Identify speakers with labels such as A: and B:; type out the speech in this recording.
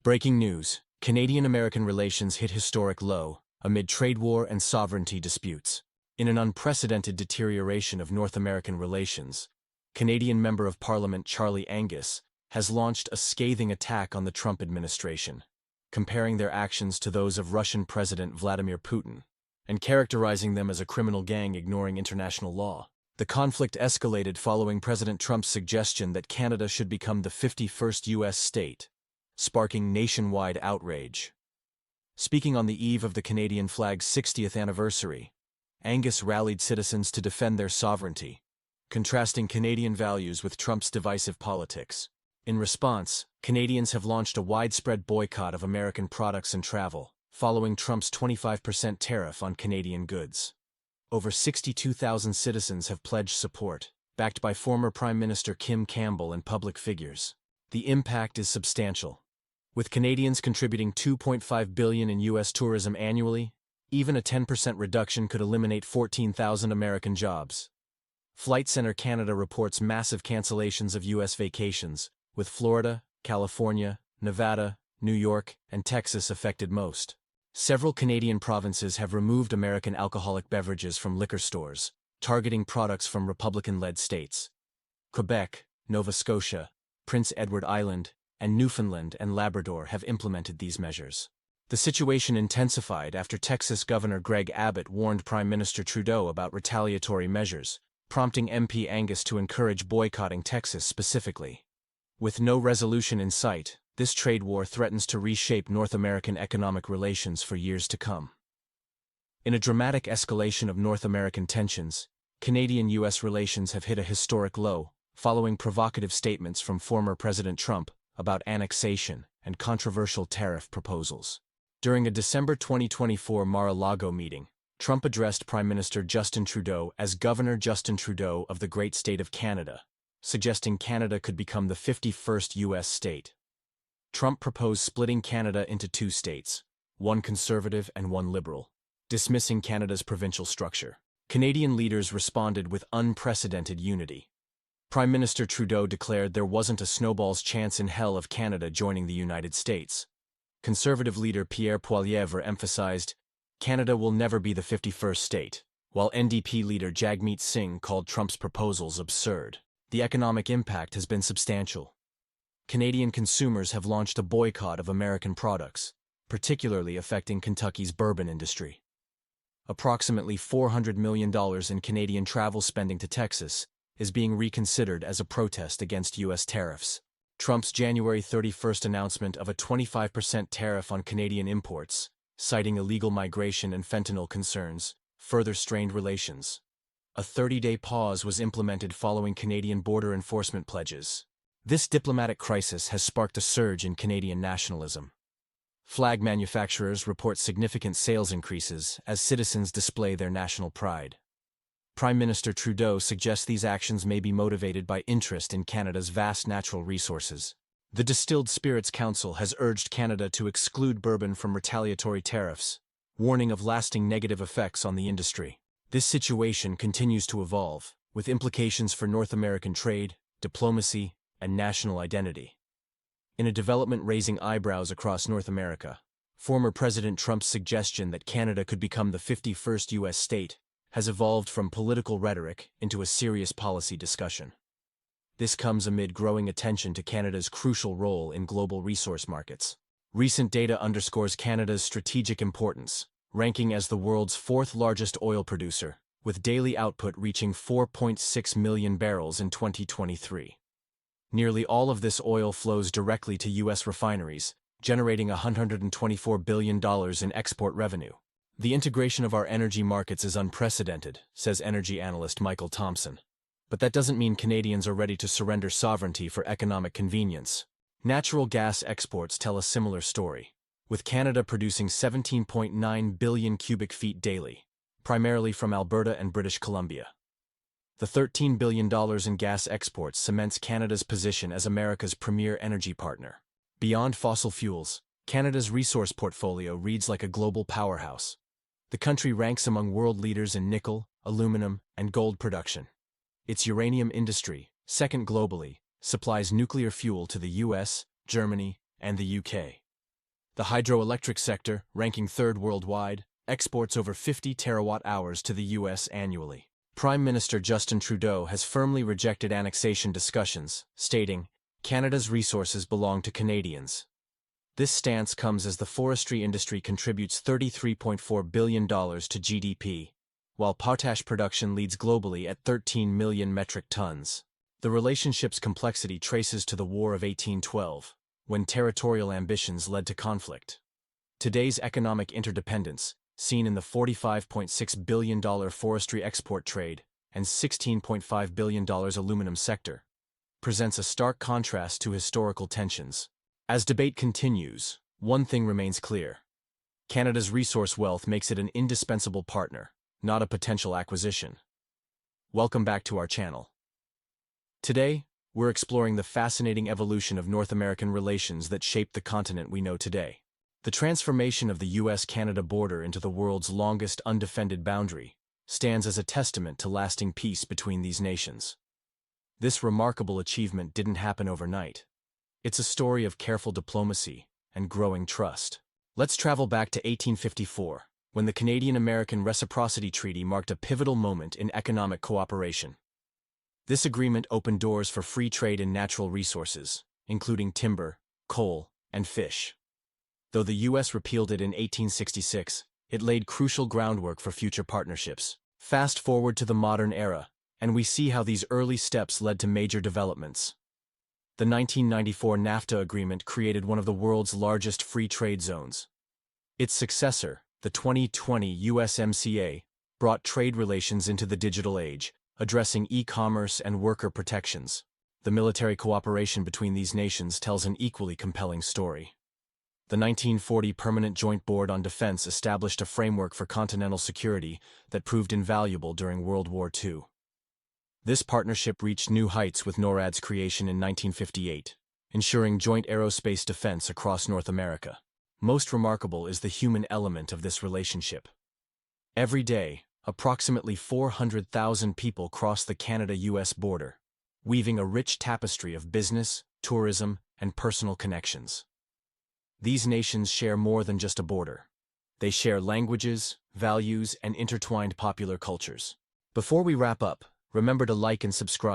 A: Breaking news. Canadian-American relations hit historic low amid trade war and sovereignty disputes. In an unprecedented deterioration of North American relations, Canadian Member of Parliament Charlie Angus has launched a scathing attack on the Trump administration, comparing their actions to those of Russian President Vladimir Putin, and characterizing them as a criminal gang ignoring international law. The conflict escalated following President Trump's suggestion that Canada should become the 51st U.S. state, sparking nationwide outrage. Speaking on the eve of the Canadian flag's 60th anniversary, Angus rallied citizens to defend their sovereignty, contrasting Canadian values with Trump's divisive politics. In response, Canadians have launched a widespread boycott of American products and travel, following Trump's 25% tariff on Canadian goods. Over 62,000 citizens have pledged support, backed by former Prime Minister Kim Campbell and public figures. The impact is substantial. With Canadians contributing $2.5 billion in U.S. tourism annually, even a 10% reduction could eliminate 14,000 American jobs. Flight Centre Canada reports massive cancellations of U.S. vacations, with Florida, California, Nevada, New York, and Texas affected most. Several Canadian provinces have removed American alcoholic beverages from liquor stores, targeting products from Republican-led states. Quebec, Nova Scotia, Prince Edward Island, and Newfoundland and Labrador have implemented these measures. The situation intensified after Texas Governor Greg Abbott warned Prime Minister Trudeau about retaliatory measures, prompting MP Angus to encourage boycotting Texas specifically. With no resolution in sight, this trade war threatens to reshape North American economic relations for years to come. In a dramatic escalation of North American tensions, Canadian-U.S. relations have hit a historic low, following provocative statements from former President Trump about annexation and controversial tariff proposals. During a December 2024 Mar-a-Lago meeting, Trump addressed Prime Minister Justin Trudeau as Governor Justin Trudeau of the great state of Canada, suggesting Canada could become the 51st U.S. state. Trump proposed splitting Canada into two states, one conservative and one liberal, dismissing Canada's provincial structure. Canadian leaders responded with unprecedented unity. Prime Minister Trudeau declared there wasn't a snowball's chance in hell of Canada joining the United States. Conservative leader Pierre Poilievre emphasized, Canada will never be the 51st state, while NDP leader Jagmeet Singh called Trump's proposals absurd. The economic impact has been substantial. Canadian consumers have launched a boycott of American products, particularly affecting Kentucky's bourbon industry. Approximately $400 million in Canadian travel spending to Texas is being reconsidered as a protest against U.S. tariffs. Trump's January 31st announcement of a 25% tariff on Canadian imports, citing illegal migration and fentanyl concerns, further strained relations. A 30-day pause was implemented following Canadian border enforcement pledges. This diplomatic crisis has sparked a surge in Canadian nationalism. Flag manufacturers report significant sales increases as citizens display their national pride. Prime Minister Trudeau suggests these actions may be motivated by interest in Canada's vast natural resources. The Distilled Spirits Council has urged Canada to exclude bourbon from retaliatory tariffs, warning of lasting negative effects on the industry. This situation continues to evolve, with implications for North American trade, diplomacy, and national identity. In a development raising eyebrows across North America, former President Trump's suggestion that Canada could become the 51st U.S. state has evolved from political rhetoric into a serious policy discussion. This comes amid growing attention to Canada's crucial role in global resource markets. Recent data underscores Canada's strategic importance, ranking as the world's fourth largest oil producer, with daily output reaching 4.6 million barrels in 2023. Nearly all of this oil flows directly to U.S. refineries, generating $124 billion in export revenue. The integration of our energy markets is unprecedented, says energy analyst Michael Thompson. But that doesn't mean Canadians are ready to surrender sovereignty for economic convenience. Natural gas exports tell a similar story, with Canada producing 17.9 billion cubic feet daily, primarily from Alberta and British Columbia. The $13 billion in gas exports cements Canada's position as America's premier energy partner. Beyond fossil fuels, Canada's resource portfolio reads like a global powerhouse. The country ranks among world leaders in nickel, aluminum, and gold production. Its uranium industry, second globally, supplies nuclear fuel to the US, Germany, and the UK. The hydroelectric sector, ranking third worldwide, exports over 50 terawatt-hours to the US annually. Prime Minister Justin Trudeau has firmly rejected annexation discussions, stating, "Canada's resources belong to Canadians." This stance comes as the forestry industry contributes $33.4 billion to GDP, while potash production leads globally at 13 million metric tons. The relationship's complexity traces to the War of 1812, when territorial ambitions led to conflict. Today's economic interdependence, seen in the $45.6 billion forestry export trade and $16.5 billion aluminum sector, presents a stark contrast to historical tensions. As debate continues, one thing remains clear. Canada's resource wealth makes it an indispensable partner, not a potential acquisition. Welcome back to our channel. Today, we're exploring the fascinating evolution of North American relations that shaped the continent we know today. The transformation of the US-Canada border into the world's longest undefended boundary stands as a testament to lasting peace between these nations. This remarkable achievement didn't happen overnight. It's a story of careful diplomacy and growing trust. Let's travel back to 1854, when the Canadian-American Reciprocity Treaty marked a pivotal moment in economic cooperation. This agreement opened doors for free trade in natural resources, including timber, coal, and fish. Though the U.S. repealed it in 1866, it laid crucial groundwork for future partnerships. Fast forward to the modern era, and we see how these early steps led to major developments. The 1994 NAFTA agreement created one of the world's largest free trade zones. Its successor, the 2020 USMCA, brought trade relations into the digital age, addressing e-commerce and worker protections. The military cooperation between these nations tells an equally compelling story. The 1940 Permanent Joint Board on Defense established a framework for continental security that proved invaluable during World War II. This partnership reached new heights with NORAD's creation in 1958, ensuring joint aerospace defense across North America. Most remarkable is the human element of this relationship. Every day, approximately 400,000 people cross the Canada-US border, weaving a rich tapestry of business, tourism, and personal connections. These nations share more than just a border. They share languages, values, and intertwined popular cultures. Before we wrap up, remember to like and subscribe.